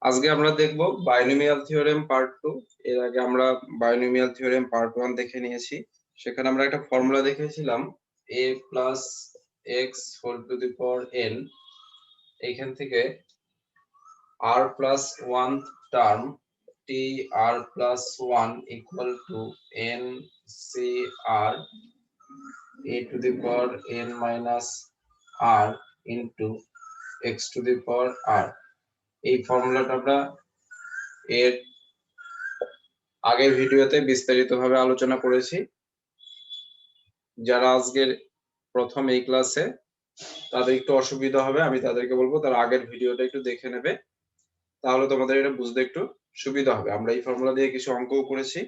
আজকে আমরা দেখব বাইনোমিয়াল থিওরেম পার্ট 2। এর আগে আমরা বাইনোমিয়াল থিওরেম পার্ট 1 দেখে নিয়েছি। সেখানে আমরা একটা ফর্মুলা দেখেছিলাম a plus x whole to the power n। এখান থেকে r plus 1 term t r plus 1 equal to n c r a to the power n minus r into x to the power r। এই ফর্মুলাটা আমরা এর আগের ভিডিওতে বিস্তারিতভাবে আলোচনা করেছি। যারা আজকের প্রথম এই ক্লাসে, তাদের একটু অসুবিধা হবে, আমি তাদেরকে বলবো তারা আগের ভিডিওটা একটু দেখে নেবে, তাহলে তোমাদের এটা বুঝতে একটু সুবিধা হবে। আমরা এই ফর্মুলা দিয়ে কিছু অঙ্কও করেছি।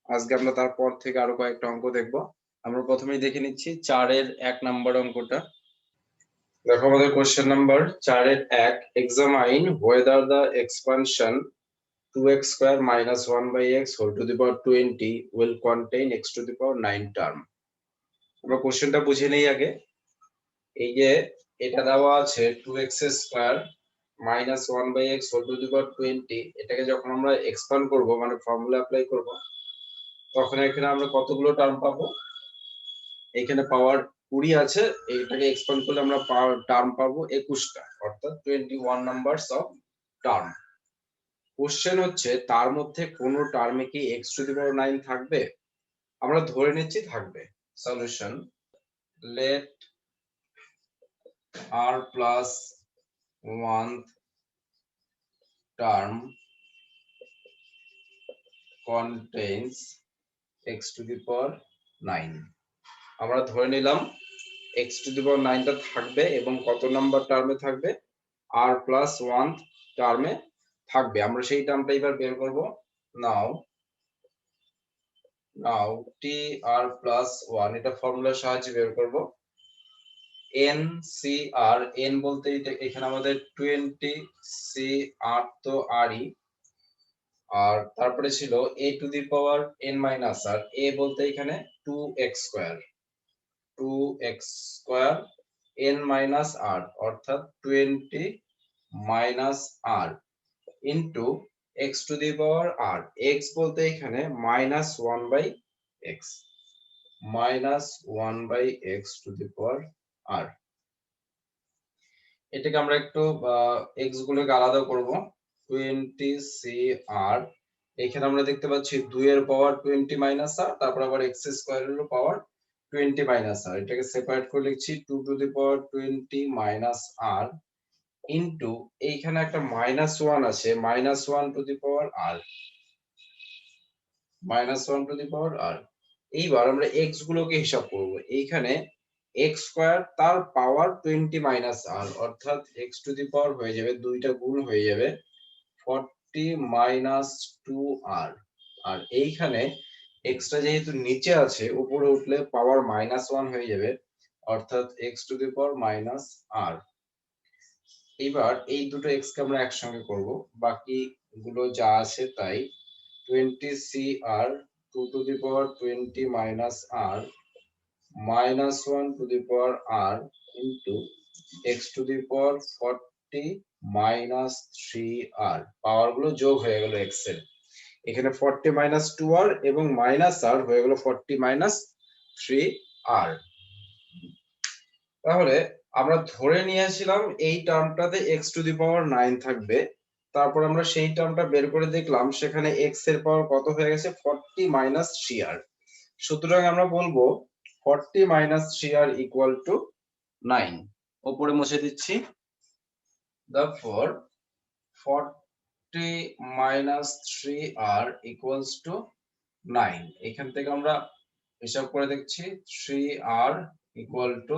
আজকে আমরা তারপর থেকে আরো কয়েকটা অঙ্ক দেখব। আমরা প্রথমেই দেখে নিচ্ছি 4 এর 1 নাম্বার অঙ্কটা। দেখো আমাদের কোশ্চেন নাম্বার 4 এর 1, examine whether the expansion 2x square minus 1 by x whole to the power 20 will contain x to the power 9 term। আমরা কোশ্চেনটা বুঝে নেই আগে। এই যে এটা দেওয়া আছে 2x square minus 1 by x whole to the power 20, এটাকে যখন আমরা এক্সপ্যান্ড করব, মানে ফর্মুলা অ্যাপ্লাই করব, তখন এখানে আমরা কতগুলো টার্ম পাবো? এখানে পাওয়ার 20 আছে, এটাকে এক্সপ্যান্ড করলে আমরা পাওয়ার টার্ম পাবো 21টা, অর্থাৎ 21 নাম্বারস অফ টার্ম। কোশ্চেন হচ্ছে তার মধ্যে কোন টার্মে কি x টু দি পাওয়ার 9 থাকবে? আমরা ধরে নিচ্ছি থাকবে। Solution, let r plus 1 term contains x to the power 9। আমরা ধরে নিলাম x টু দি পাওয়ার 9 টা থাকবে এবং কত নাম্বার টার্মে থাকবে? r প্লাস 1 টার্মে থাকবে। আমরা সেই টার্মটা এবার বের করব। নাও t r প্লাস 1, এটা ফর্মুলার সাহায্যে বের করব। n c r, n বলতে এখানে আমাদের 20, c r তো rই, আর তারপরে ছিল a to the power n minus r, a বলতে এখানে 2x square n minus r, অর্থাৎ 20 minus r into x to the power r, x বলতে এখানে minus 1 by x to the power r। এটাকে আমরা একটু x গুলোকে আলাদা করব। 20cr, এখানে আমরা দেখতে পাচ্ছি 2 এর পাওয়ার 20 মাইনাস r, তারপর আবার x স্কয়ারের পাওয়ার 20 মাইনাস r, এটাকে সেপারেট করে লিখছি 2 to the power 20 minus r into এইখানে একটা মাইনাস 1 আছে, minus 1 two the power r, এইবার আমরা x গুলোকে হিসাব করব। এইখানে x স্কয়ার তার পাওয়ার 20 মাইনাস r, অর্থাৎ x টু দি পাওয়ার হয়ে যাবে, দুইটা গুণ হয়ে যাবে 40 মাইনাস 2r, আর এইখানে x টা যেহেতু নিচে আছে, উপরে উঠলে পাওয়ার মাইনাস 1 হয়ে যাবে, অর্থাৎ x to the power minus r। এবার এই দুটো x কে আমরা একসঙ্গে করব, বাকি গুলো যা আছে তাই। 20cr 2 to the power 20 minus r minus 1 to the power r into x to the power 40 minus 3r, পাওয়ার গুলো যোগ হয়ে গেল x এর। এখানে 40 minus 2r এবং minus r হয়ে গেল 40 minus 3r। তাহলে আমরা ধরে নিয়েছিলাম এই টার্মটাতে x টু দি পাওয়ার 9 থাকবে, তারপর আমরা সেই টার্মটা বের করে দেখলাম সেখানে x এর পাওয়ার কত হয়ে গেছে? 40 মাইনাস 3r। সুতরাং আমরা বলবো 40 মাইনাস 3r ইকুয়াল টু 9। উপরে মুছে দিচ্ছি। therefore 40 minus 3r equals to 9। এখান থেকে আমরা হিসাব করে দেখছি 3r ইকুয়াল টু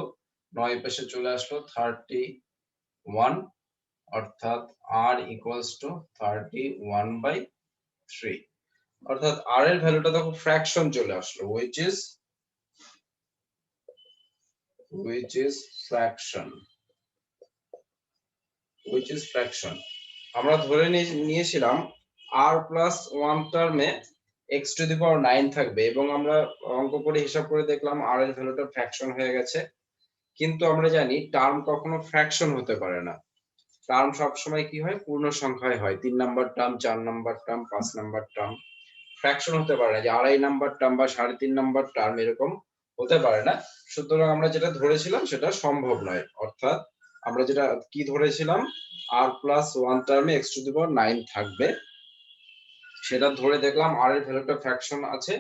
9 পাশে চলে আসলো 31, অর্থাৎ r ইকুয়ালস টু 31/3, অর্থাৎ r এর ভ্যালুটা দেখো ফ্র্যাকশন চলে আসলো, which is fraction। আমরা ধরে নিয়েছিলাম r প্লাস 1 টার্মে x টু দি পাওয়ার 9 থাকবে, এবং আমরা অঙ্ক করে হিসাব করে দেখলাম r এর ভ্যালুটা ফ্র্যাকশন হয়ে গেছে। কিন্তু আমরা জানি টার্ম কখনো ফ্র্যাকশন হতে পারে না, টার্ম সবসময় কি হয়, পূর্ণ সংখ্যায় হয়। 3 number term, 4 number term, 5 number term. Fraction হতে পারে না, যে 2.5 নাম্বার টার্ম বা 3.5 নাম্বার টার্ম এরকম হতে পারে না। সুতরাং আমরা যেটা ধরেছিলাম সেটা সম্ভব নয়। অর্থাৎ আমরা যেটা কি ধরেছিলাম, r+1 টার্মে x⁴ থাকবে, সেটা ধরে দেখলাম r এর ভ্যালুটা ফ্র্যাকশন আছে।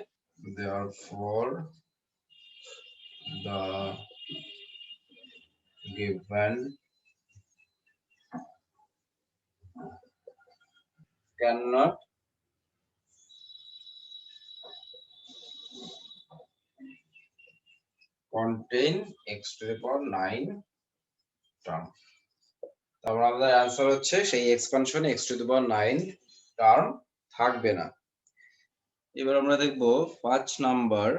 therefore the given cannot contain x⁴ term. তারপর আমাদের অ্যান্সার হচ্ছে সেই এক্সপানশনে x⁴ টার্ম থাকবে না। এবার আমরা দেখব 5 number,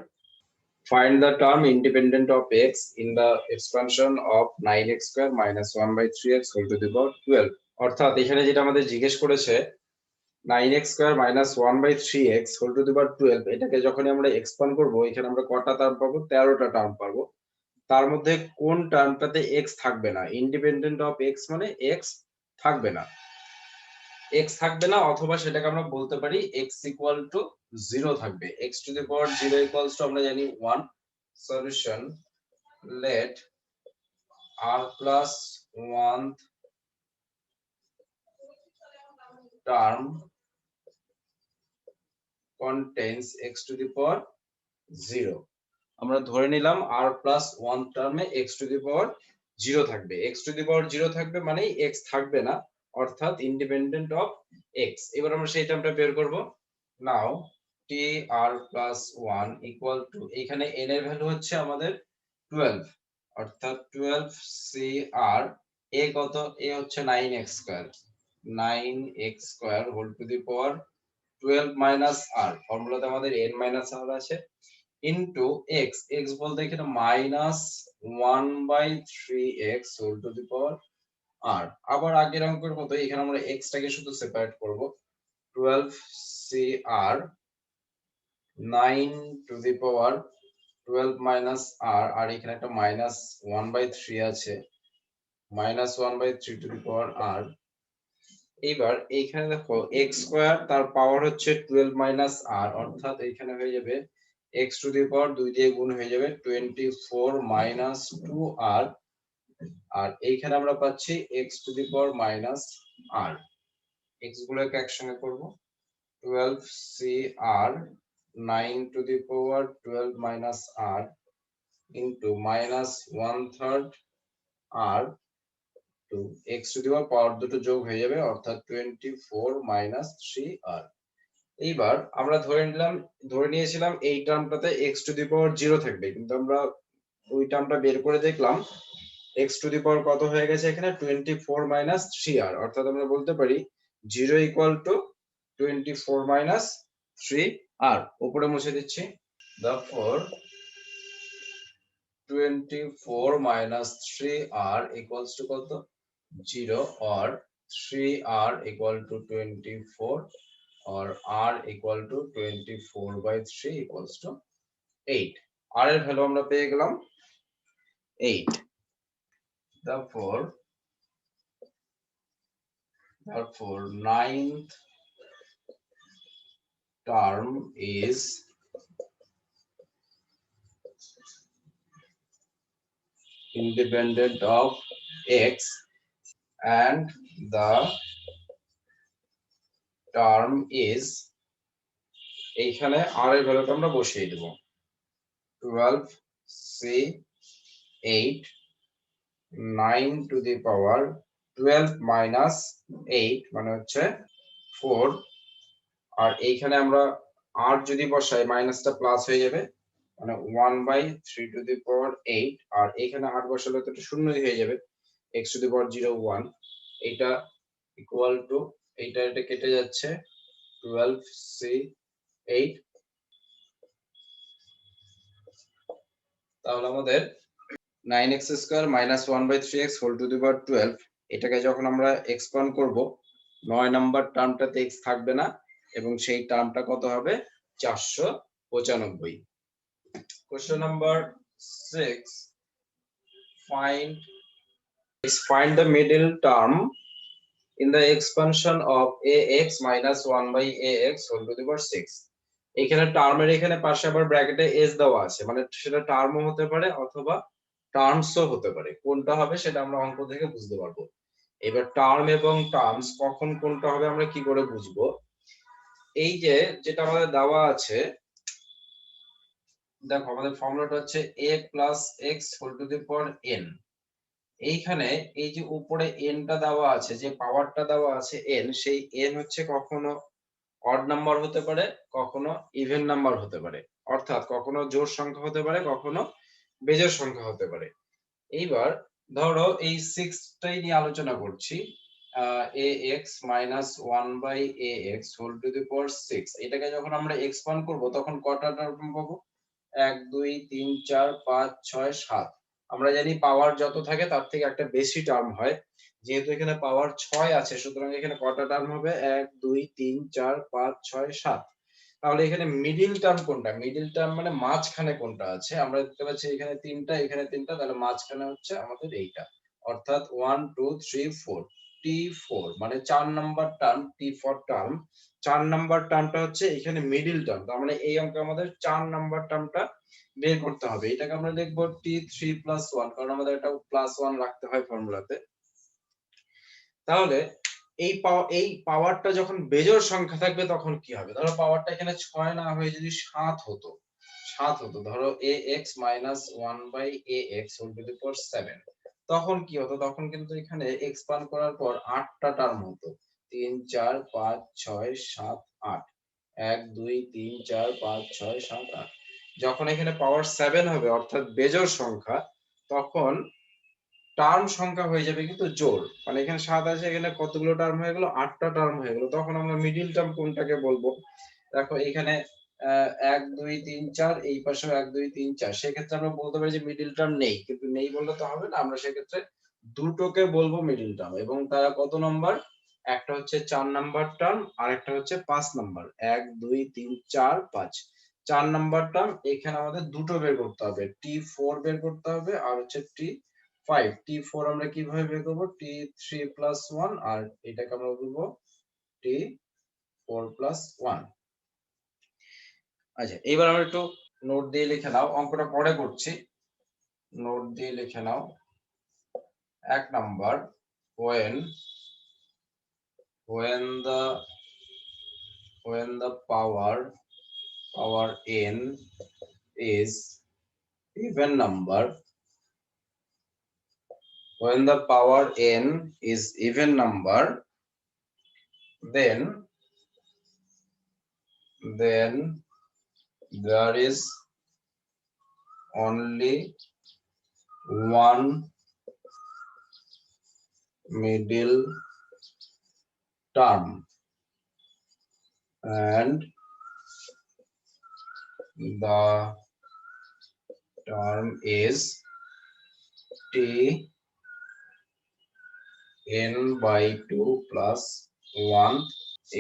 find the term independent of x in the expansion of 9x² - 1/3x whole to the power 12। অর্থাৎ এখানে যেটা আমাদের জিজ্ঞেস করেছে 9x² - 1/3x whole to the power 12, এটাকে যখন আমরা এক্সপান্ড করব এখানে আমরা কটা টার্ম পাবো, 13টা টার্ম পাবো। তার মধ্যে কোন টার্মটাতে x থাকবে না? ইন্ডিপেন্ডেন্ট অফ x মানে x থাকবে না, x থাকবে না, অথবা সেটাকে আমরা বলতে পারি x = 0 থাকবে। x⁴ আমরা জানি 1। Solution, let r+1 term contains x⁴. আমরা ধরে নিলাম r+1 টার্মে x⁴ থাকবে। x⁴ থাকবে মানেই x থাকবে না, অর্থাৎ ইন্ডিপেন্ডেন্ট অফ x। এবার আমরা সেই টার্মটা বের করব। নাও tr+1 = এখানে n এর ভ্যালু হচ্ছে আমাদের 12, অর্থাৎ 12cr। a কত? a হচ্ছে 9x², 9x² whole to the power 12 - r, ফর্মুলাতে আমাদের n - r আছে, ইনটু x, x বলতে এখানে -1/3x whole to the power r। আবার আগের অঙ্কের মতো এখানে আমরা x টাকে শুধু সেপারেট করব। 12cr 9 to the power 12 - r, আর এখানে একটা -1/3 আছে, -1/3 টু দি পাওয়ার r। এবার এইখানে দেখো x² তার পাওয়ার হচ্ছে 12 - r, অর্থাৎ এখানে হয়ে যাবে x টু দি পাওয়ার 2 দিয়ে গুণ হয়ে যাবে 24 - 2r, আর এইখানে আমরা পাচ্ছি x to the power -r। x গুলোকে একসঙ্গে করব। 12cr 9 to the power 12 - r into -1/3 r to x to the power দুটো যোগ হয়ে যাবে, অর্থাৎ 24 - 3r। এইবার আমরা ধরে নিয়েছিলাম এই টার্মটাতে x টু দি পাওয়ার 0 থাকবে, কিন্তু আমরা ওই টার্মটা বের করে দেখলাম x টু দি পাওয়ার কত হয়ে গেছে এখানে 24 - 3r, অর্থাৎ আমরা বলতে পারি 0 = 24 - 3r। উপরে মুছে দিচ্ছি। therefore 24 - 3r equals to কত? 0, or 3r = 24, or r = 24/3 equals to 8। r এর ভ্যালু আমরা পেয়ে গেলাম 8। therefore 9th term is independent of x, and the term is, এইখানে r এর ভ্যালুটা আমরা বসিয়ে দেব। 12c8 9 টু দি পাওয়ার 12 - 8 মানে হচ্ছে 4, আর এইখানে আমরা r যদি বসাই মাইনাসটা প্লাস হয়ে যাবে, মানে 1/3 টু দি পাওয়ার 8, আর এখানে r বসালে তো এটা শূন্যই হয়ে যাবে, x টু দি পাওয়ার 0 1। এটা ইকুয়াল টু এটা কেটে যাচ্ছে 12c8। তাহলে আমাদের 9x² - 1/3x whole to the power 12, এটাকে যখন আমরা এক্সপান্ড করব 9 নাম্বার টার্মটাতে x থাকবে না, এবং সেই টার্মটা কত হবে? 495। Question number 6, find the middle term in the expansion of ax minus 1 by ax whole to the power 6 এখানে টার্মের এখানে পাশে আবার ব্র্যাকেটে s দেওয়া আছে মানে সেটা টার্মও হতে পারে অথবা টার্মসও হতে পারে কোনটা হবে সেটা আমরা অঙ্ক থেকে বুঝতে পারবো এবার টার্ম এবং টার্মস কখন কোনটা হবে আমরা কি করে বুঝবো এই যে যেটা আমাদের দেওয়া আছে দেখো আমাদের ফর্মুলাটা হচ্ছে a plus x whole to the power n এইখানে এই যে উপরে n টা দেওয়া আছে যে পাওয়ারটা দেওয়া আছে n সেই n হচ্ছে কখনো অড নাম্বার হতে পারে কখনো ইভেন নাম্বার হতে পারে অর্থাৎ কখনো জোড় সংখ্যা হতে পারে কখনো বেজোড় সংখ্যা হতে পারে এইবার ধরো এই 6 টাই নিয়ে আলোচনা করছি ax minus 1 by ax whole to the power 6 এটাকে যখন আমরা এক্সপান্ড করব তখন কটা টার্ম পাবো 1 2 3 4 5 6 7 আমরা জানি পাওয়ার যত থাকে তার থেকে একটা বেশি টার্ম হয় যেহেতু এখানে পাওয়ার 6 আছে সুতরাং এখানে কটা টার্ম হবে 1 2 3 4 5 6 7 তাহলে এখানে মিডল টার্ম কোনটা মিডল টার্ম মানে মাঝখানে কোনটা আছে আমরা দেখতে পাচ্ছি এখানে তিনটা এখানে তিনটা তাহলে মাঝখানে হচ্ছে আমাদের এইটা অর্থাৎ 1 2 3 4 T4 মানে 4 number term T4 term 4 number টার্মটা হচ্ছে এখানে মিডল টার্ম তার মানে এই অঙ্কে আমাদের 4 নাম্বার টার্মটা বের করতে হবে এটাকে আমরা লিখব T3 + 1 কারণ আমাদের এটা +1 রাখতে হয় ফর্মুলাতে তাহলে এই পাওয়ারটা যখন বেজোড় সংখ্যা থাকবে তখন কি হবে ধরো পাওয়ারটা এখানে 6 না হয়ে যদি 7 হতো ধরো ax - 1 by ax whole to the power 7 তখন কি হতো তখন কিন্তু এখানে এক্সপান্ড করার পর 8টা টার্ম হতো 3 4 5 6 7 8 1 2 3 4 5 6 7 8 যখন এখানে পাওয়ার 7 হবে অর্থাৎ বেজোড় সংখ্যা তখন টার্ম সংখ্যা হয়ে যাবে কিন্তু জোড় মানে এখানে 7 আছে এখানে কতগুলো টার্ম হয়ে গেল 8টা টার্ম হয়ে গেল তখন আমরা মিডল টার্ম কোনটাকে বলবো দেখো এখানে 1 2 3 4 এই পাশেও 1 2 3 4 সেক্ষেত্রে আমরা বলতে পারি যে মিডল টার্ম নেই কিন্তু নেই বললে তো হবে না আমরা সেক্ষেত্রে দুটোকে বলবো মিডল টার্ম এবং তারা কত নাম্বার একটা হচ্ছে 4 নাম্বার টার্ম আর একটা হচ্ছে 5 নাম্বার 1 2 3 4 5 4 নাম্বার টার্ম এখানে আমাদের দুটো বের করতে হবে T4 বের করতে হবে আর হচ্ছে T5 T4 আমরা কিভাবে বের করব T3 + 1 আর এটাকে আমরা বলবো T4 + 1 আচ্ছা এবার আমরা একটু নোট দিয়ে লিখে নাও অঙ্কটা পরে করছি নোট দিয়ে লিখে নাও এক number when the power n is even number when the power n is even number then there is only one middle term and the term is t n by 2 plus 1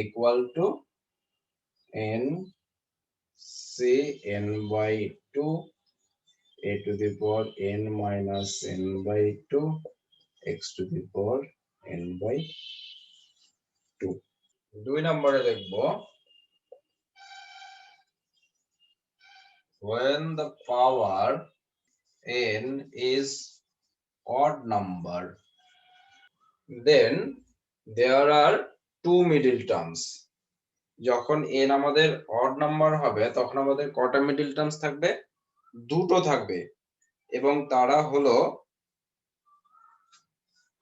equal to n c n by 2 a to the power n minus n by 2 x to the power n by 2 দুই নম্বরে দেখব when the power n is odd number then there are two middle terms যখন n আমাদের odd number হবে তখন আমাদের কটা middle terms থাকবে দুটো থাকবে এবং তারা হলো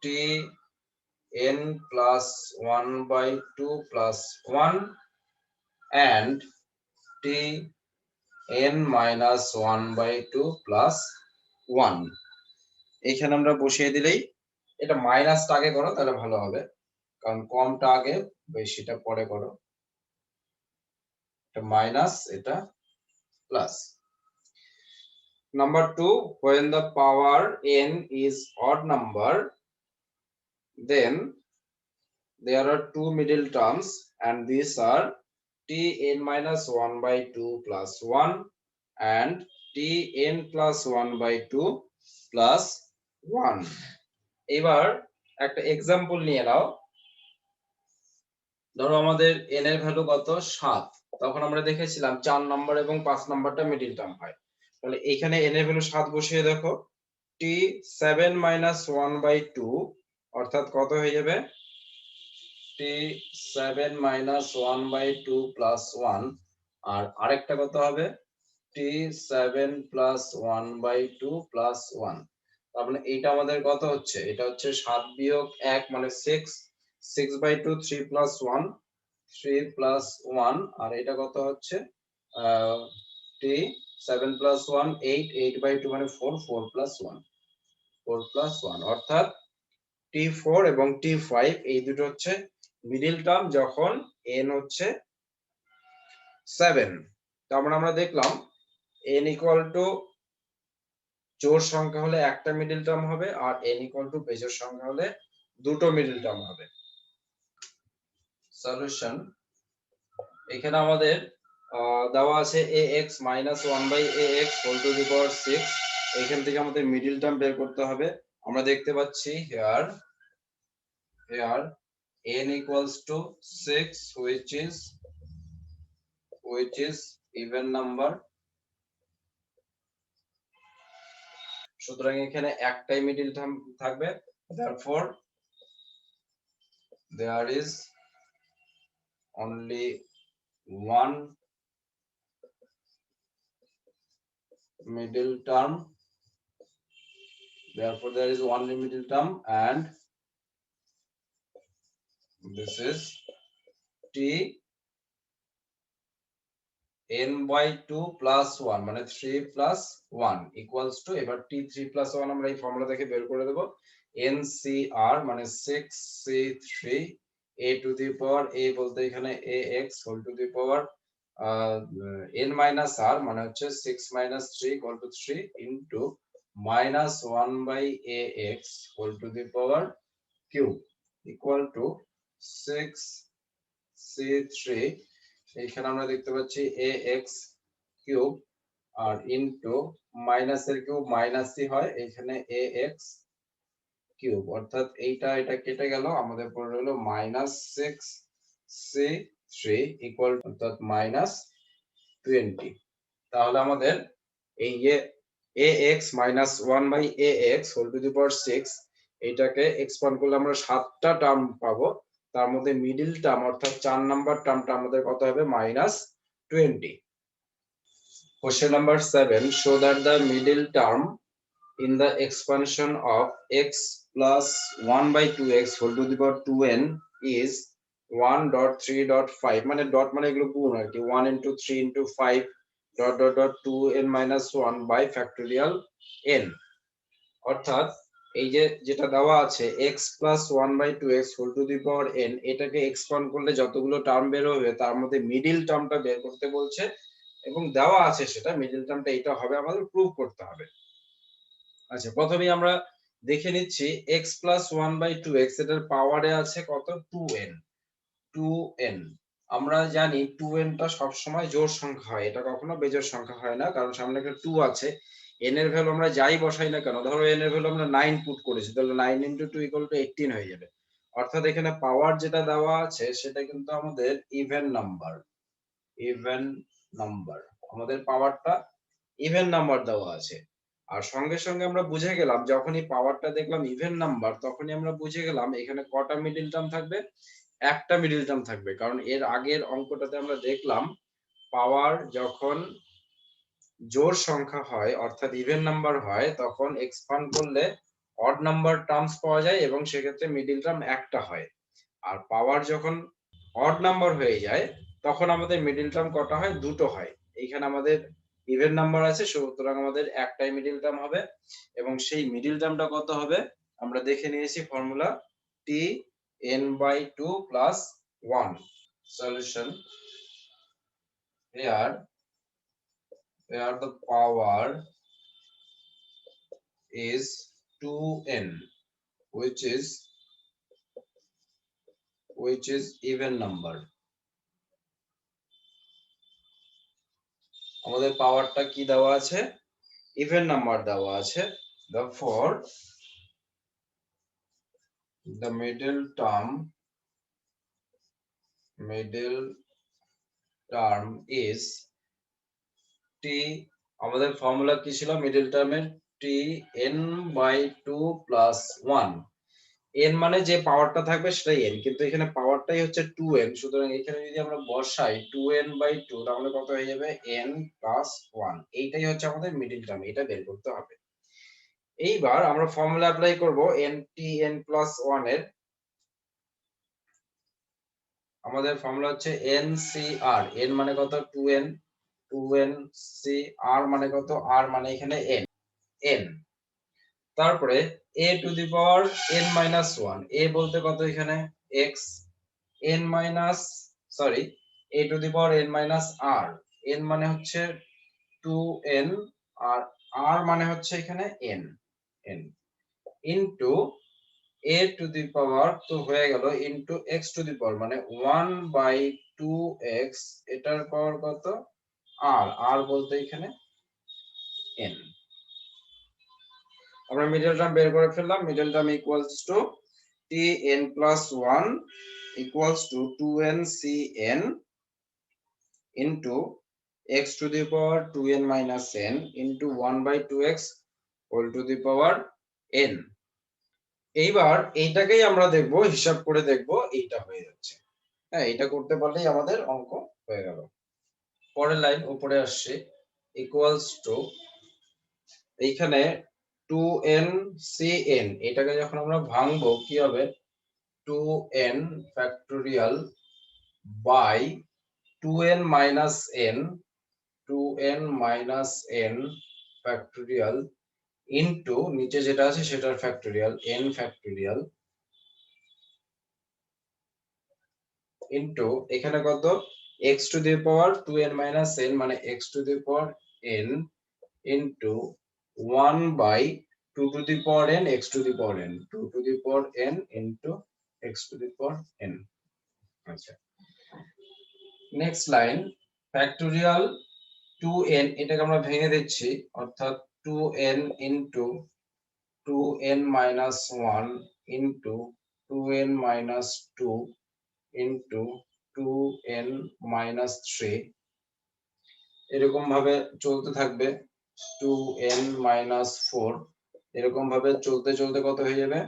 t n plus 1 by 2 plus 1 and t n minus 1 by 2 plus 1 এখানে আমরা বসিয়ে দিলেই এটা মাইনাসটা আগে করো তাহলে ভালো হবে কারণ কমটা আগে বেশিটা পরে করো এটা মাইনাস এটা plus number 2 when the power n is odd number then there are two middle terms and these are tn minus 1 by 2 plus 1 and tn plus 1 by 2 plus 1 এবার একটা এক্সাম্পল নিয়ে নাও ধরো আমাদের n এর ভ্যালু কত 7, তখন আমরা দেখেছিলাম 4 নাম্বার এবং 5 নাম্বারটা মিডল টার্ম হয়। তাহলে এখানে n এর ভ্যালু 7 বসিয়ে দেখো, t 7 - 1/2 অর্থাৎ কত হয়ে যাবে, t 7 - 1/2 + 1, আর আরেকটা কত হবে, t 7 + 1/2 + 1। তার মানে এইটা আমাদের কত হচ্ছে, এটা হচ্ছে 7 বিয়োগ 1 মানে 6, 6/2 3 + 1, 3 + 1, আর এটা কত হচ্ছে t 7 + 1 8, 8/2 মানে 4, 4 + 1, 4 + 1 অর্থাৎ t4 এবং t5 এই দুটো হচ্ছে মিডল টার্ম যখন n হচ্ছে 7। তার মানে আমরা দেখলাম n জোড় সংখ্যা হলে একটা মিডল টার্ম হবে, আর n বেজোড় সংখ্যা হলে দুটো মিডল টার্ম হবে। সলিউশন, এখানে আমাদের দেওয়া আছে ax - 1/ax whole to the power 6। এখান থেকে আমাদের মিডল টার্ম বের করতে হবে। আমরা দেখতে পাচ্ছি here n = 6 which is even number, সুতরাং এখানে একটাই মিডল টার্ম থাকবে, therefore there is only one middle term, and this is t n/2 + 1 মানে 3 + 1 equals to, এবার t3 + 1 আমরা এই ফর্মুলা থেকে বের করে দেব, ncr মানে 6c3 a to the power a বলতে এখানে ax whole to the power n - r মানে হচ্ছে 6 - 3 = 3 into -1/ax whole to the power cube equal to 6c3, এখানে আমরা দেখতে পাচ্ছি ax কিউব আর ইনটু মাইনাসের কিউব মাইনাসই হয়, এখানে ax কিউব অর্থাৎ এটা কেটে গেল, আমাদের পড়ে রইলো -6c3 ইকুয়াল অর্থাৎ -20। তাহলে আমাদের এই যে ax - 1/ax whole to the power 6 এটাকে এক্সপান্ড করলে আমরা 7টা টার্ম পাবো, তার মধ্যে মিডল টার্ম অর্থাৎ 4 নাম্বার টার্মটা আমাদের কত হবে, -20। Question number 7, show that the middle term in the expansion of x plus 1/2x whole to the power 2n is 1.3.5, মানে ডট মানে এগুলো গুণ আর কি, 1 into 3 into 5 2n - 1 by factorial n, অর্থাৎ এই যে যেটা দেওয়া আছে x plus 1/2x whole to the power n, এটাকে এক্সপান্ড করলে যতগুলো টার্ম বের হবে তার মধ্যে মিডল টার্মটা বের করতে বলছে, এবং দেওয়া আছে সেটা মিডল টার্মটা এটা হবে, আমাদের প্রুভ করতে হবে। আচ্ছা, প্রথমেই আমরা দেখে নিচ্ছি x plus 1/2x এটার পাওয়ারে আছে কত, 2n। 2n আমরা জানি 2n টা সবসময় জোড় সংখ্যা হয়, এটা কখনো বেজোড় সংখ্যা হয় না, কারণ সামনে একটা 2 আছে। n এর ভ্যালু আমরা যাই বসাই না কেন, ধরো n এর ভ্যালু আমরা 9 পুট করেছি, তাহলে 9 * 2 = 18 হয়ে যাবে। অর্থাৎ এখানে পাওয়ার যেটা দেওয়া আছে সেটা কিন্তু আমাদের ইভেন নাম্বার, আমাদের পাওয়ারটা ইভেন নাম্বার দেওয়া আছে। আর সঙ্গে সঙ্গে আমরা বুঝে গেলাম, যখনই পাওয়ারটা দেখলাম ইভেন নাম্বার, তখনই আমরা বুঝে গেলাম এখানে কটা মিডল টার্ম থাকবে, একটা মিডল টার্ম থাকবে, কারণ এর আগের অঙ্কটাতে আমরা দেখলাম পাওয়ার যখন জোড় সংখ্যা হয় অর্থাৎ ইভেন নাম্বার হয় তখন এক্সপান্ড করলে অড নাম্বার টার্মস পাওয়া যায় এবং সেক্ষেত্রে মিডল টার্ম একটা হয়। আর পাওয়ার যখন অড নাম্বার হয়ে যায় তখন আমাদের মিডল টার্ম কটা হয়, দুটো হয়। এইখানে আমাদের ইভেন নাম্বার আছে, সুতরাং আমাদের একটাই মিডল টার্ম হবে, এবং সেই মিডল টার্মটা কত হবে আমরা দেখে নিয়েছি, formula t n/2 + 1। Solution, here the power is 2n which is even number, আমাদের পাওয়ারটা কি দেওয়া আছে, ইভেন নাম্বার দেওয়া আছে, therefore the middle term middle term is T, আমাদের ফর্মুলা কি ছিল মিডল টার্মের? T n by 2 plus 1। N মানে যে পাওয়ারটা থাকবে সেটাই এন, কিন্তু এখানে পাওয়ারটাই হচ্ছে 2n, সুতরাং এখানে যদি আমরা বসাই 2n বাই 2 তাহলে কত হয়ে যাবে? n plus 1। এইটাই হচ্ছে আমাদের মিডল টার্ম, এটা বের করতে হবে। এইবার আমরা ফর্মুলা অ্যাপ্লাই করব n প্লাস 1 এর। আমাদের ফর্মুলা হচ্ছে ncr, n মানে কত? 2n, 2n c, r মানে কত? r মানে এখানে n, n। তারপরে a to the power n minus 1, a বলতে কত এখানে? x, n minus, sorry, a to the power n minus r, n মানে হচ্ছে 2n আর r মানে হচ্ছে এখানে n, n into a to the power, তো হয়ে গেল, into x to the power মানে 1 বাই 2x, এটার পাওয়ার কত? r, r বলতে এখানে n। আমরা মিডল টার্ম বের করে ফেললাম। Middle term equals to tn plus 1 equals to 2n cn into x to the power 2n minus n into 1 by 2x whole to the power n। এইবার এইটাকেই আমরা দেখব, হিসাব করে দেখব, এইটা হয়ে যাচ্ছে। হ্যাঁ, এটা করতে পারলেই আমাদের অঙ্ক হয়ে গেল। পরের লাইন উপরে আসছে, ইকুয়ালস টু এইখানে 2n cn, এটাকে যখন আমরা ভাঙবো কি হবে? 2n factorial by 2n minus n, 2n minus n factorial into নিচে যেটা আছে সেটার ফ্যাক্টোরিয়াল n ফ্যাক্টোরিয়াল ইনটু এখানে কত? x to the power 2n minus n মানে x to the power n into 1 by 2 to the power n x to the power n, 2 to the power n into x to the power n। আচ্ছা, next line factorial 2n, এটাকে আমরা ভেঙে দিচ্ছি, অর্থাৎ 2n into 2n minus 1 into 2n minus 2 into 2n minus 3, এরকম ভাবে চলতে থাকবে। 2n মাইনাস 4, এরকম ভাবে চলতে চলতে কত হয়ে যাবে?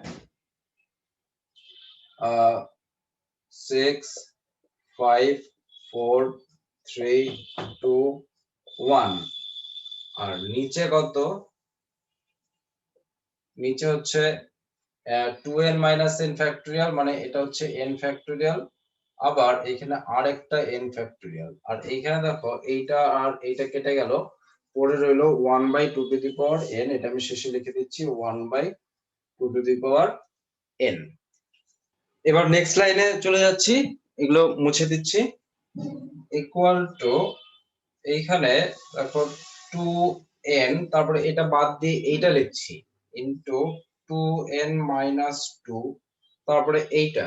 6 5 4 3 2 1। আর নিচে কত? নিচে হচ্ছে 2n মাইনাস n ফ্যাক্টোরিয়াল মানে এটা হচ্ছে n ফ্যাক্টোরিয়াল, আবার এখানে আরেকটা n ফ্যাক্টোরিয়াল, আর এইখানে দেখো এইটা আর এইটা কেটে গেল, পড়ে রইলো 1 by 2 to the power n, এটা আমি শেষে লিখে দিচ্ছি 1 by 2 to the power n। এবার নেক্সট লাইনে চলে যাচ্ছি, এগুলো মুছে দিচ্ছি। ইকুয়াল টু এইখানে দেখো 2n, তারপরে এটা বাদ দিয়ে এইটা লিখছি ইনটু 2n মাইনাস 2, তারপরে এইটা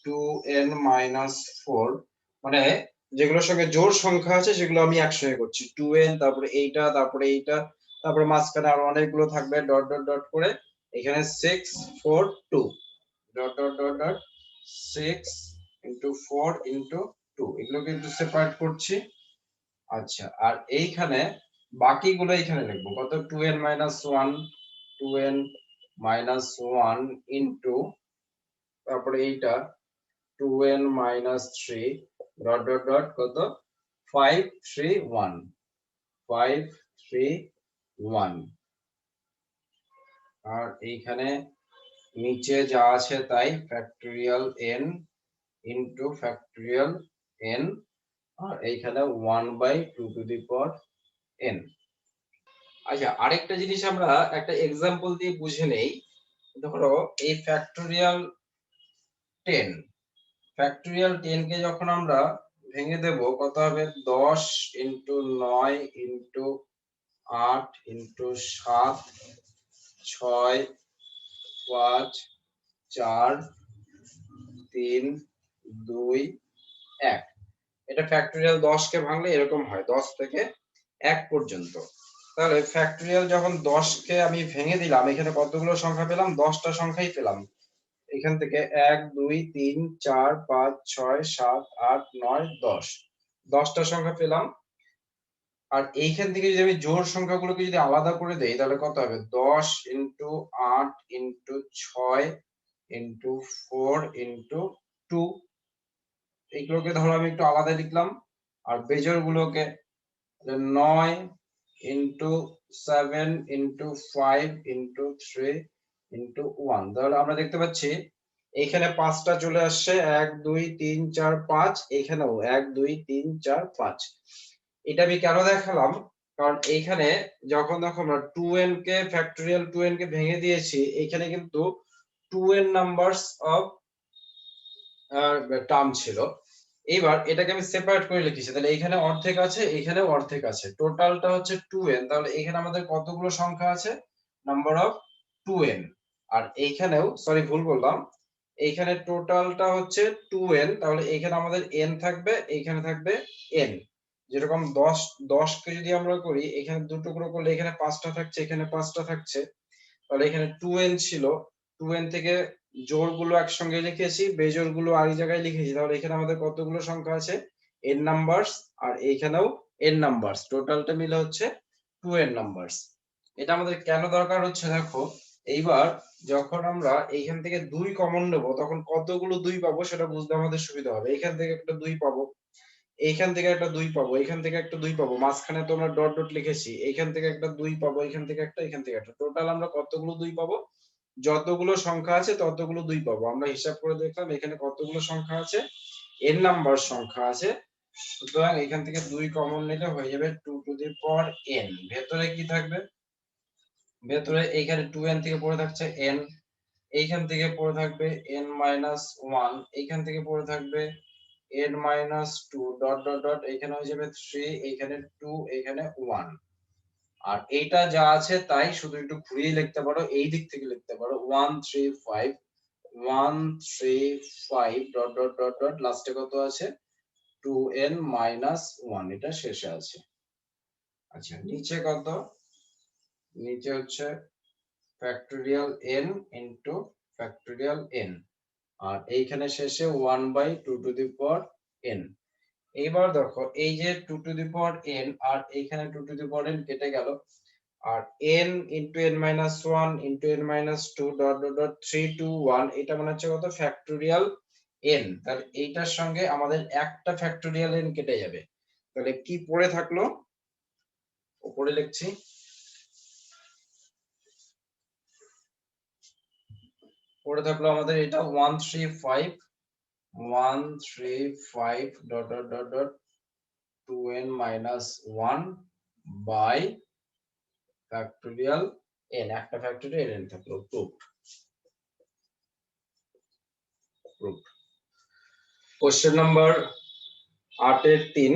2n মাইনাস 4, মানে যেগুলোর সঙ্গে জোড় সংখ্যা আছে সেগুলো আমি একসঙ্গে করছি, 2n তারপরে এইটা তারপরে এইটা, তারপরে মাঝখানে আরো অনেকগুলো থাকবে ডট ডট ডট করে, এখানে 6 4 2 dot dot dot dot 6 into 4 into 2, এগুলোকে একটু সেপারেট করছি। আচ্ছা, আর এইখানে বাকিগুলো এখানে লিখবো, কত? 2n minus 1, 2n minus 1 into তারপরে এইটা 2n minus 3 dot dot dot কত? 5 3 1, 5 3 1। আর এইখানে নিচে যা আছে তাই, factorial n into factorial n, আর এইখানে 1 by 2 to the power n। আচ্ছা, আরেকটা জিনিস আমরা একটা এক্সাম্পল দিয়ে বুঝে নেই। ধরো এই ফ্যাক্টোরিয়াল 10, ফ্যাক্টোরিয়াল 10 কে যখন আমরা ভেঙে দেব কত হবে? 10 ইনটু 9 ইনটু 8 ইনটু 7 6 5 4 3 2 1। এটা ফ্যাক্টোরিয়াল 10 কে ভাঙলে এরকম হয়, 10 থেকে 1 পর্যন্ত। তাহলে ফ্যাক্টোরিয়াল যখন 10 কে আমি ভেঙে দিলাম, এখানে কতগুলো সংখ্যা পেলাম? 10টা সংখ্যাই পেলাম। এখান থেকে 1 2 3 4 5 6 7 8 9 10 10টা সংখ্যা পেলাম। আর এইখান থেকে যদি আমি জোড় সংখ্যাগুলোকে যদি আলাদা করে দেই তাহলে কত হবে? 10 ইনটু 8 ইনটু 6 ইনটু 4 ইনটু 2, এইগুলোকে ধরো আমি একটু আলাদা লিখলাম। আর বেজোড় গুলোকে 9 ইনটু 7 ইনটু 5 ইনটু 3 ইনটু 1। তাহলে আমরা দেখতে পাচ্ছি এইখানে 5টা চলে আসছে, 1 2 3 4 5, এখানেও 1 2 3 4 5। এটা আমি কেন দেখালাম, কারণ এইখানে যখন দেখো আমরা 2n কে ফ্যাক্টোরিয়াল 2n কে ভেঙে দিয়েছি, এখানে কিন্তু 2n নাম্বারস অফ টার্ম ছিল। এবার এটাকে আমি সেপারেট করে লিখেছি, তাহলে এখানে অর্ধেক আছে, এখানেও অর্ধেক আছে, টোটালটা হচ্ছে 2n। তাহলে এখানে আমাদের কতগুলো সংখ্যা আছে? Number of 2n। আর এইখানেও, সরি ভুল বললাম, এইখানে টোটালটা হচ্ছে 2n, তাহলে এখানে আমাদের n থাকবে, এইখানে থাকবে n। যেরকম 10 কে যদি আমরা করি, এখানে দুটো টুকরো করলে এখানে 5টা থাকছে, এখানে 5টা থাকছে। তাহলে এখানে 2n ছিল, 2n থেকে জোড়গুলো একসঙ্গে লিখেছি, বেজোড়গুলো আরেক জায়গায় লিখেছি। তাহলে এখানে আমাদের কতগুলো সংখ্যা আছে? n numbers. আর এইখানেও n নাম্বারস, টোটালটা মিলে হচ্ছে 2n নাম্বারস। এটা আমাদের কেন দরকার হচ্ছে দেখো, এইবার যখন আমরা এইখান থেকে 2 কমন নেব তখন কতগুলো 2 পাবো সেটা বুঝতে আমাদের সুবিধা হবে। এখান থেকে একটা 2 পাবো, এইখান থেকে একটা 2 পাবো, এখান থেকে একটা 2 পাবো, মাঝখানে তো আমরা ডট ডট লিখেছি, এইখান থেকে একটা 2 পাবো, এখান থেকে একটা, এখান থেকে একটা, টোটাল আমরা কতগুলো 2 পাবো? যতগুলো সংখ্যা আছে ততগুলো 2 পাবো। আমরা হিসাব করে দেখলাম এখানে কতগুলো সংখ্যা আছে? n নাম্বার সংখ্যা আছে। সুতরাং এখান থেকে 2 কমন নিলে হয়ে যাবে 2 টু দি পাওয়ার n। ভেতরে কি থাকবে? ভেতরে এইখানে 2n থেকে পড়ে থাকছে n, এইখান থেকে পড়ে থাকবে n মাইনাস 1, এইখান থেকে পড়ে থাকবে n minus 2, dot dot dot, এখানে হয়ে যাবে 3, এইখানে 2, এখানে 1। আর এইটা যা আছে তাই, শুধু একটু ঘুরিয়ে লিখতে পারো, এই দিক থেকে লিখতে পারো 1 3 5 1 3 5 ডট ডট ডট ডট, লাস্টে কত আছে? 2n মাইনাস 1, এটা শেষে আছে। আচ্ছা, নিচে কত? নিচে হচ্ছে factorial n into factorial n, আর এইখানে শেষে 1 by 2 to the power n। এইবার দেখো এই যে 2 টু দি পাওয়ার n আর এইখানে 2 টু দি পাওয়ার n কেটে গেল, আর n into n minus 1 into n minus 2 dot dot dot 3 2 1, এটা মানে হচ্ছে কত? Factorial n। তাহলে এইটার সঙ্গে আমাদের একটা ফ্যাক্টোরিয়াল n কেটে যাবে। তাহলে কি পড়ে থাকলো? উপরে লিখছি, পড়ে থাকলো আমাদের এটা 135 dot dot dot dot 2n minus 1 by factorial n, একটা ফ্যাক্টোরিয়াল n থাকলো। প্রুফ। কোশ্চেন নাম্বার 8 এর 3,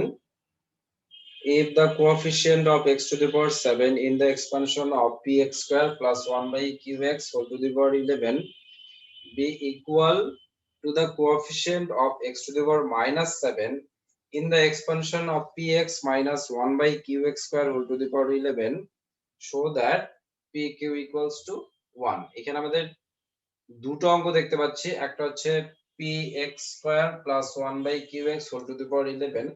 if the coefficient of x to the power 7 in the expansion of px square plus 1 by qx whole to the power 11 be equal to the coefficient of x to the power minus 7 in the expansion of px minus 1 by qx square whole to the power 11, show that pq equals to 1। এখানে আমাদের দুটো অঙ্ক দেখতে পাচ্ছি, একটা হচ্ছে px square plus 1 by qx whole to the power 11,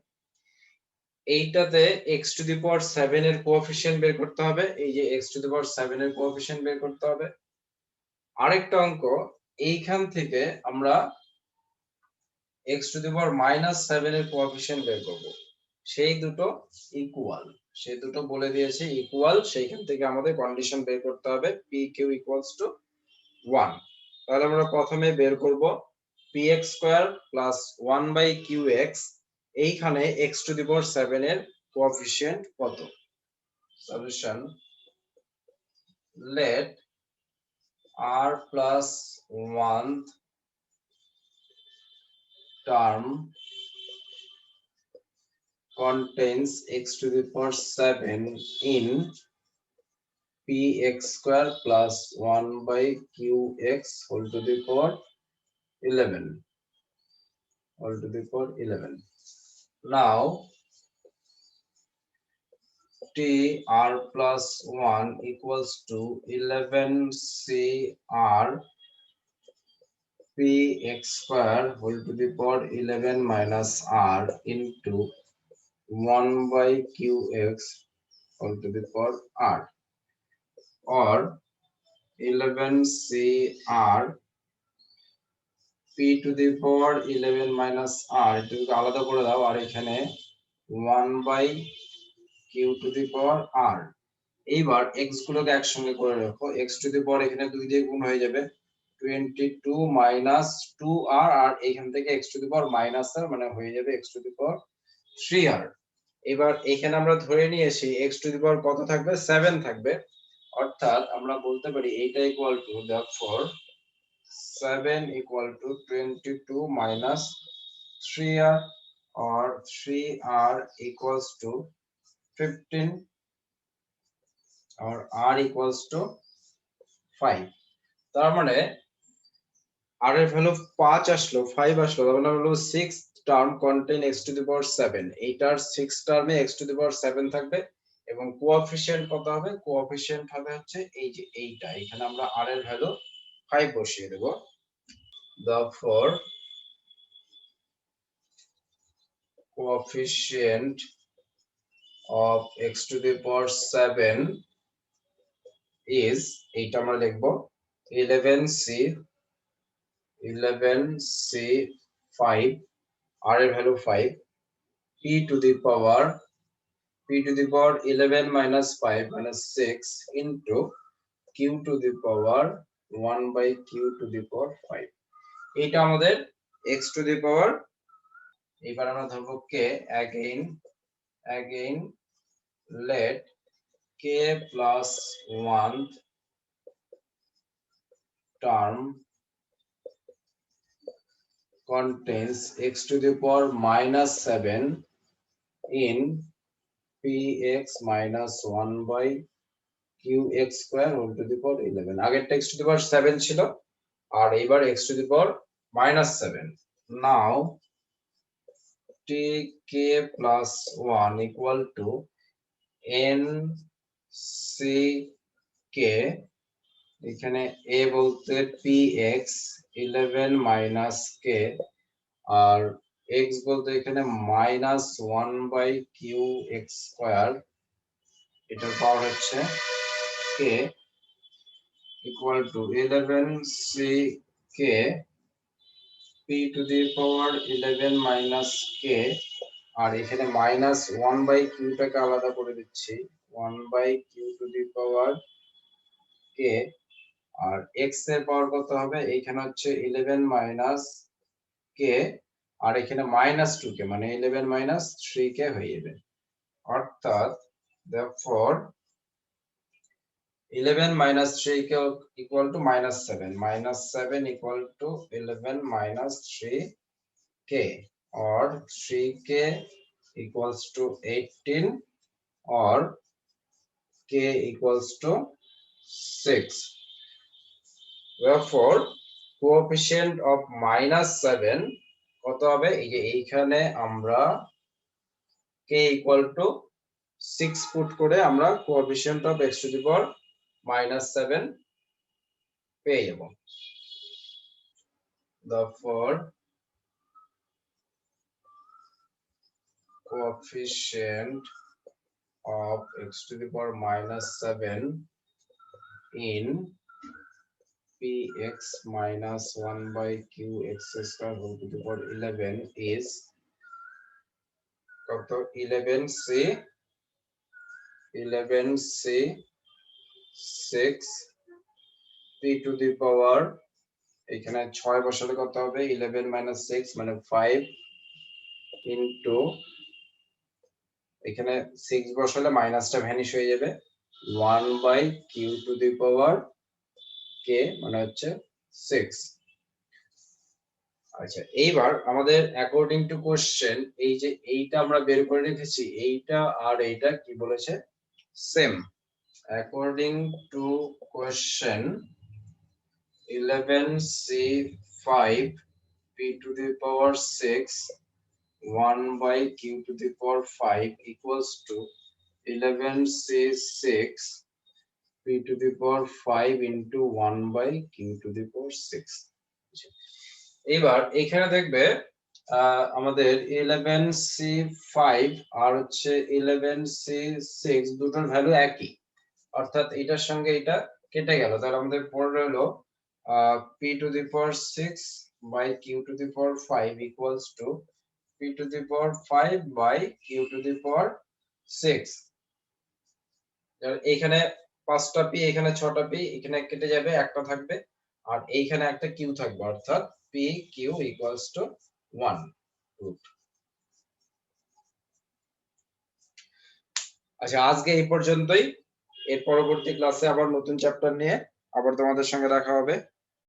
এইটাতে x to the power 7 এর কোএফিসিয়েন্ট বের করতে হবে। এই যে x to the power 7 এর কোএফিসিয়েন্ট বের করতে হবে। আরেকটা অঙ্ক, এইখান থেকে আমরা x to the power minus 7 এর কোএফিসিয়েন্ট বের করব। সেই দুটো ইকুয়াল, সেই দুটো বলে দিয়েছে ইকুয়াল, সেইখান থেকে আমাদের কন্ডিশন বের করতে হবে pq equals to 1। তাহলে আমরা প্রথমে বের করব px square plus 1 by qx, এইখানে x to the power 7 এর কোএফিসিয়েন্ট কত? Solution, let r plus 1th term contains x to the power 7 in px square plus 1 by qx whole to the power 11, whole to the power 11. Now t r plus 1 equals to 11 c r px square whole to the power 11 minus r into 1 by qx whole to the power r, or 11cr p to the power 11 minus r, এটাকে আলাদা করে দাও, আর এখানে 1 by q to the power r। এইবার x গুলোকে একসঙ্গে করে রাখো, x to the power এখানে 2 দিয়ে গুণ হয়ে যাবে 22 minus 2r, আর এখান থেকে x to the power minus r মানে হয়ে যাবে x to the power 3r। এবার এখানে আমরা ধরে নিয়েছি x to the power কত থাকবে, 7 থাকবে, অর্থাৎ আমরা বলতে পারি এইটা equal to therefore 7 equal to 22 minus 3r, or 3r equals to 15, or r equals to 5। তার মানে r এর ভ্যালু 5 আসলো, 5 আসলো, তার মানে হলো 6 term contain x to the power 7, এইটার 6 টার্মে x টু দি পাওয়ার 7 থাকবে, এবং কোএফিশিয়েন্ট কত হবে, কোএফিশিয়েন্ট হবে হচ্ছে এই যে এইটা, এখানে আমরা r এর ভ্যালু 5 বসিয়ে দেব। therefore coefficient of x to the power 7 is, এইটা আমরা লিখব 11c 5, r এর value 5, p to the power 11 minus 5 minus 6 into q to the power 1 by q to the power 5, এটা আমাদের x to the power। এবার আমরা ধরবো k, again let k plus 1 term contains x to the power minus 7 in px minus 1 by qx square whole to the power 11। আগেরটা x to the power 7 ছিল, আর এবার x to the power minus 7। now tk plus 1 equal to nck, এখানে a বলতে px 11 minus k, আর x বলতে এখানে minus 1 by qx square, এটার পাওয়ার হচ্ছে k, equal to 11ck p to the power 11 minus k, আর এখানে minus 1 by q টাকে আলাদা করে দিচ্ছি 1 by q to the power k, R x এর পাওয়ার কত হবে, এখানে হচ্ছে 11 minus k, আর এখানে minus 2k মানে 11 minus 3k হয়ে যাবে, অর্থাৎ therefore 11 minus 3k equal to minus 7, minus 7 equal to 11 minus 3k, or 3k equals to 18, or k equals to 6। therefore coefficient of minus 7 কত হবে, এই যে এইখানে আমরা k equal to 6 পুট করে আমরা coefficient of x to the power minus 7 পেয়ে যাব। therefore coefficient of x to the power minus 7 in px minus 1 by qx square whole to the power 11 is কত, 11c 6 p to the power, এখানে 6 বসালে কত হবে, 11 minus 6 মানে 5 into, এখানে 6 বসালে মাইনাসটা ভ্যানিশ হয়ে যাবে 1 by q to the power k মানে হচ্ছে 6। আচ্ছা, এইবার আমাদের অ্যাকর্ডিং টু কোশ্চেন এই যে এইটা আমরা বের করে রেখেছি, এইটা আর এইটা কি বলেছে, same. According to question 11c5 p to the power 6 1 by q to the power 5 equals to 11c6 p to the power 5 into 1 by q to the power 6। এবার এখানে দেখবে আমাদের 11C5 আর হচ্ছে 11C6 দুটোর ভ্যালু একই, অর্থাৎ এটার সঙ্গে এটা কেটে গেল। তাহলে আমাদের পড়ে রইলো p⁶ by q⁵ equals to p⁵ by q⁶। এইখানে 5টা p, এখানে 6টা p, এখানে কেটে যাবে, একটা থাকবে, আর এইখানে একটা q থাকবে, অর্থাৎ pq equals to 1 root। আচ্ছা, আজকে এই পর্যন্তই। এর পরবর্তী ক্লাসে আবার নতুন চ্যাপ্টার নিয়ে আবার তোমাদের সঙ্গে দেখা হবে।